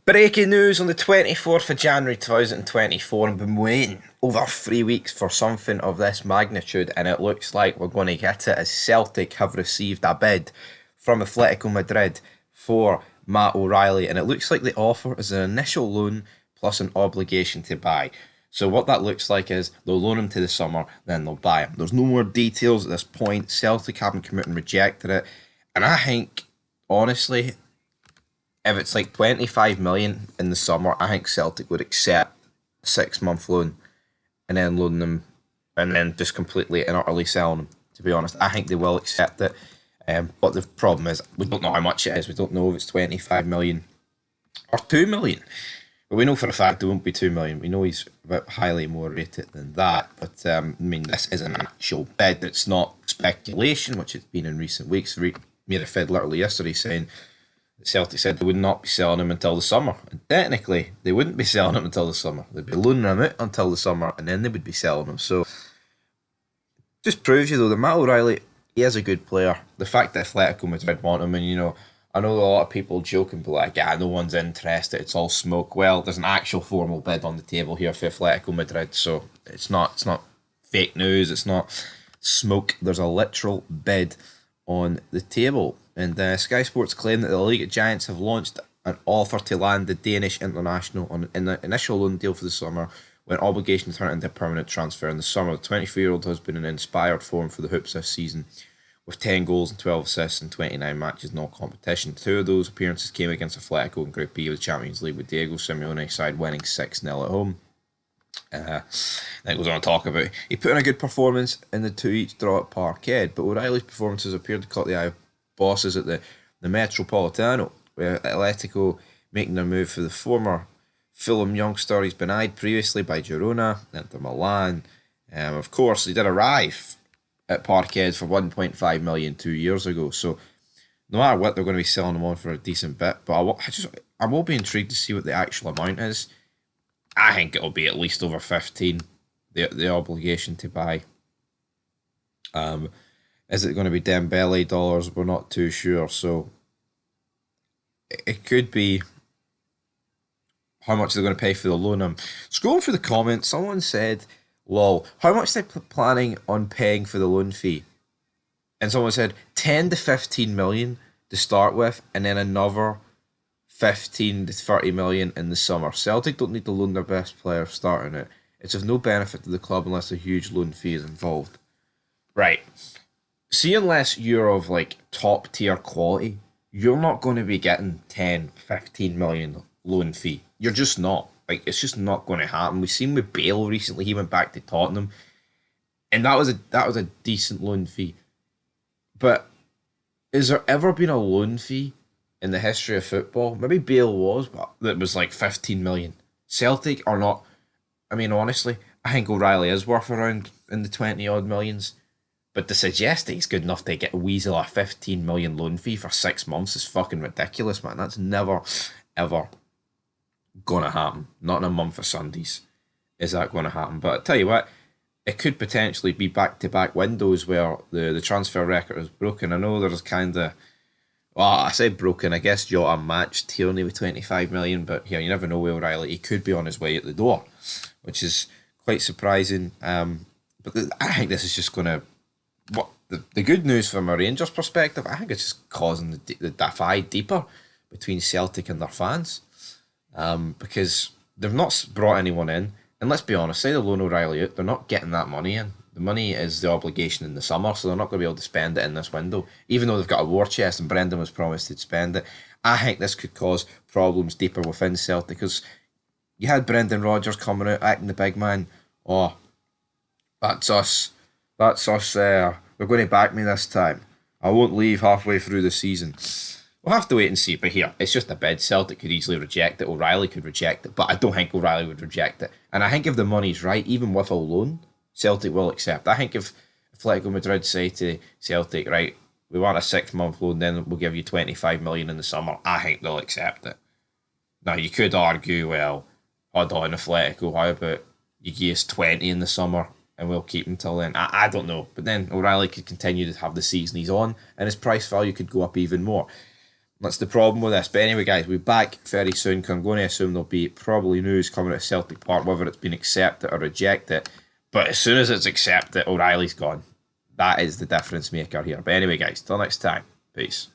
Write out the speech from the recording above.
Breaking news on the 24th of January 2024. I've been waiting over 3 weeks for something of this magnitude, and it looks like we're going to get it as Celtic have received a bid from Atletico Madrid for Matt O'Riley, and it looks like the offer is an initial loan plus an obligation to buy. So what that looks like is they'll loan him to the summer, then they'll buy him. There's no more details at this point. Celtic haven't come out and rejected it, and I think, honestly, if it's like 25 million in the summer, I think Celtic would accept a 6 month loan and then loan them and then just completely and utterly selling them. To be honest, I think they will accept it. But the problem is, we don't know how much it is. We don't know if it's 25 million or 2 million. But we know for a fact it won't be 2 million. We know he's a bit highly more rated than that. But I mean, this is an actual bid. It's not speculation, which it's been in recent weeks. Made a fed literally yesterday saying Celtic said they would not be selling him until the summer. And technically, they wouldn't be selling him until the summer. They'd be loaning him out until the summer, and then they would be selling him. So, just proves you, though, that Matt O'Riley, he is a good player. The fact that Atletico Madrid want him, and, I know a lot of people joking, but like, no one's interested, it's all smoke. Well, there's an actual formal bid on the table here for Atletico Madrid, so it's not fake news, it's not smoke. There's a literal bid on the table. And Sky Sports claim that the League of Giants have launched an offer to land the Danish international on in the initial loan deal for the summer, when obligations turn into a permanent transfer in the summer. The 24-year-old has been in inspired form for the Hoops this season, with 10 goals and 12 assists in 29 matches in all competition. 2 of those appearances came against Atletico in Group B of the Champions League, with Diego Simeone's side winning 6-0 at home. That goes on to talk about he put in a good performance in the 2-each draw at Parkhead, but O'Reilly's performances appeared to caught the eye of bosses at the Metropolitano, with Atletico making their move for the former Fulham youngster. He's been eyed previously by Girona, Inter Milan. Of course, he did arrive at Parkhead for 1.5 million 2 years ago, so no matter what, they're going to be selling him on for a decent bit. But I will be intrigued to see what the actual amount is. I think it'll be at least over 15, the obligation to buy. Is it going to be Dembele dollars? We're not too sure. So it could be how much they're going to pay for the loan. Scrolling through the comments, someone said, lol, how much are they planning on paying for the loan fee? And someone said 10 to 15 million to start with, and then another 15 to 30 million in the summer. Celtic don't need to loan their best player starting it. It's of no benefit to the club unless a huge loan fee is involved. Right. See, unless you're of like top tier quality, you're not going to be getting 10, 15 million loan fee. You're just not. Like, it's just not going to happen. We've seen with Bale recently, he went back to Tottenham, and that was a decent loan fee. But has there ever been a loan fee in the history of football? Maybe Bale was, but that was like 15 million. Celtic are not. I mean, honestly, I think O'Riley is worth around in the 20 odd millions. But to suggest that he's good enough to get a weasel a 15 million loan fee for 6 months is fucking ridiculous, man. That's never, ever gonna happen. Not in a month of Sundays is that going to happen. But I tell you what, it could potentially be back-to-back windows where the transfer record is broken. I know there's kind of, well, I say broken, I guess Jota matched Tierney with 25 million, but yeah, you never know with O'Reilly. He could be on his way out the door, which is quite surprising. But I think this is just going to, the good news from a Rangers perspective, I think it's just causing the divide deeper between Celtic and their fans, because they've not brought anyone in, and let's be honest, say they loan O'Reilly out, they're not getting that money in. The money is the obligation in the summer, so they're not going to be able to spend it in this window, even though they've got a war chest and Brendan was promised he'd spend it. I think this could cause problems deeper within Celtic, because you had Brendan Rodgers coming out acting the big man. Oh, that's us. They're going to back me this time. I won't leave halfway through the season. We'll have to wait and see. But here, it's just a bid. Celtic could easily reject it. O'Reilly could reject it. But I don't think O'Reilly would reject it. And I think if the money's right, even with a loan, Celtic will accept. I think if Atletico Madrid say to Celtic, right, we want a 6 month loan, then we'll give you 25 million in the summer, I think they'll accept it. Now, you could argue, well, hold on, Atletico, how about you give us 20 in the summer and we'll keep him till then? I don't know. But then O'Reilly could continue to have the season he's on and his price value could go up even more. That's the problem with this. But anyway, guys, we'll be back very soon because I'm going to assume there'll be probably news coming out of Celtic Park, whether it's been accepted or rejected. But as soon as it's accepted, O'Reilly's gone. That is the difference maker here. But anyway, guys, till next time. Peace.